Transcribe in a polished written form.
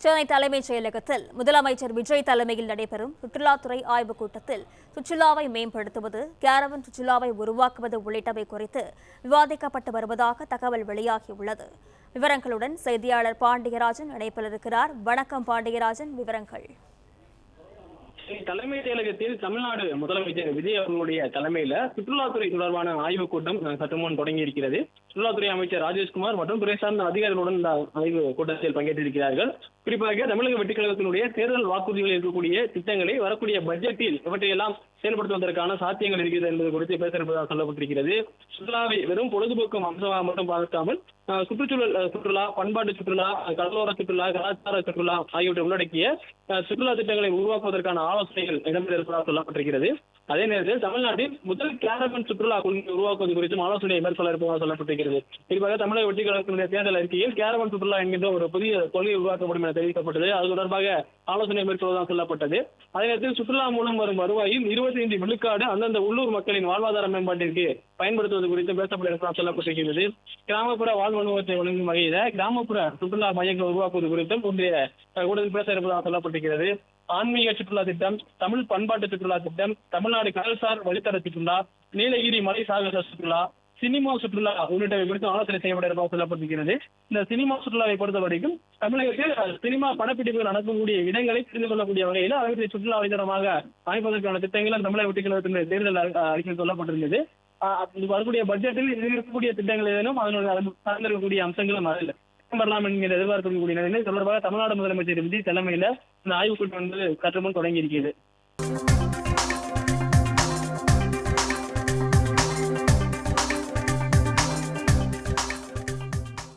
சென்னை தலைமைச் செயலகத்தில் முதலமைச்சர் விஜய் தலைமையில் நடைபெறும் சுற்றுலாத்துறை ஆய்வுக் கூட்டத்தில் சுற்றுலாவை மேம்படுத்துவது, கேரவன் சுற்றுலாவை உருவாக்குவது உள்ளிட்டவை குறித்து விவாதிக்கப்பட்டு வருவதாக தகவல் வெளியாகியுள்ளது. விவரங்களுடன் செய்தியாளர் பாண்டியராஜன் இணைப்பில் இருக்கிறார். வணக்கம் பாண்டியராஜன், விவரங்கள். தலைமைச் செயலகத்தில் தமிழ்நாடு முதலமைச்சர் விஜய் அவர்களுடைய தலைமையில சுற்றுலாத்துறை தொடர்பான ஆய்வுக் கூட்டம் சற்று முன் தொடங்கி இருக்கிறது. சுற்றுலாத்துறை அமைச்சர் ராஜேஷ்குமார் மற்றும் துறை சார்ந்த அதிகாரிகளுடன் இந்த ஆய்வு கூட்டத்தில் பங்கேற்றிருக்கிறார்கள். குறிப்பாக தமிழக வெற்றிக் கழகத்தினுடைய தேர்தல் வாக்குறுதிகளில் இருக்கக்கூடிய திட்டங்களை வரக்கூடிய பட்ஜெட்டில் இவற்றையெல்லாம் செயல்படுத்துவதற்கான சாத்தியங்கள் இருக்கிறது என்பது குறித்து பேச இருப்பதாக சொல்லப்பட்டிருக்கிறது. சுற்றுலாவை வெறும் பொழுதுபோக்கு அம்சமாக மட்டும் பார்க்காமல் சுற்றுச்சூழல் சுற்றுலா, பண்பாட்டு சுற்றுலா, கடலோர சுற்றுலா, கலாச்சார சுற்றுலா ஆகியவற்றை உள்ளடக்கிய சுற்றுலா திட்டங்களை உருவாக்குவதற்கான ஆலோசனைகள் இடம்பெற இருப்பதாக சொல்லப்பட்டிருக்கிறது. அதே நேரத்தில் தமிழ்நாட்டில் முதல் கேரவன் சுற்றுலா கொள்கை உருவாக்குவது குறித்தும் ஆலோசனை மேற்கொள்ள இருப்பதாக சொல்லப்பட்டிருக்கிறது. குறிப்பாக தமிழக வெற்றிக் கழகத்தினுடைய தேர்தல் அறிக்கையில் கேரவன் சுற்றுலா என்கின்ற ஒரு புதிய கொள்கை உருவாக்கப்படும் என தெரிவிக்கப்பட்டது. அது தொடர்பாக ஆலோசனை மேற்கொள்வதாக சொல்லப்பட்டது. அதே நேரத்தில் சுற்றுலா மூலம் வரும் வருவாயில் 25 விழுக்காடு அந்தந்த உள்ளூர் மக்களின் வாழ்வாதார மேம்பாட்டிற்கு பயன்படுத்துவது குறித்து பேசப்பட இருப்பதாக சொல்லப்பட்டிருக்கிறது. கிராமப்புற வாழ்வனுபவத்தை வழங்கும் வகையில கிராமப்புற சுற்றுலா மையங்கள் உருவாக்குவது குறித்தும் இன்றைய கூட்டத்தில் பேச இருப்பதாக சொல்லப்பட்டிருக்கிறது. ஆன்மீக சுற்றுலா திட்டம், தமிழ் பண்பாட்டு சுற்றுலா திட்டம், தமிழ்நாடு கடல்சார் வழித்தட சுற்றுலா, நீலகிரி மலை சாகச சுற்றுலா, சினிமா சுற்றுலா உள்ளிட்டவை குறித்து ஆலோசனை செய்யப்பட இருப்பதாக சொல்லப்பட்டிருக்கிறது. இந்த சினிமா சுற்றுலாவை பொறுத்த வரைக்கும் தமிழகத்தில் சினிமா படப்பிடிப்புகள் நடக்கக்கூடிய இடங்களை தெரிந்து கொள்ளக்கூடிய வகையில் அவற்றை சுற்றுலா வழித்தடமாக அமைப்பதற்கான திட்டங்கள் தமிழக வெற்றிக் கழகத்தினுடைய தேர்தல் அறிக்கையில் சொல்லப்பட்டிருந்தது. வரக்கூடிய பட்ஜெட்டில் இருக்கக்கூடிய திட்டங்கள் ஏதேனும் அதனுடைய சார்ந்திருக்கக்கூடிய அம்சங்களும் அதில் வரலாம் என்கிற எதிர்பார்க்கக்கூடிய நிலையில் தொடர்பாக தமிழ்நாடு முதலமைச்சர் விஜய் தலைமையில இந்த ஆய்வுக் கூட்டம் சற்று முன் தொடங்கி இருக்கிறது.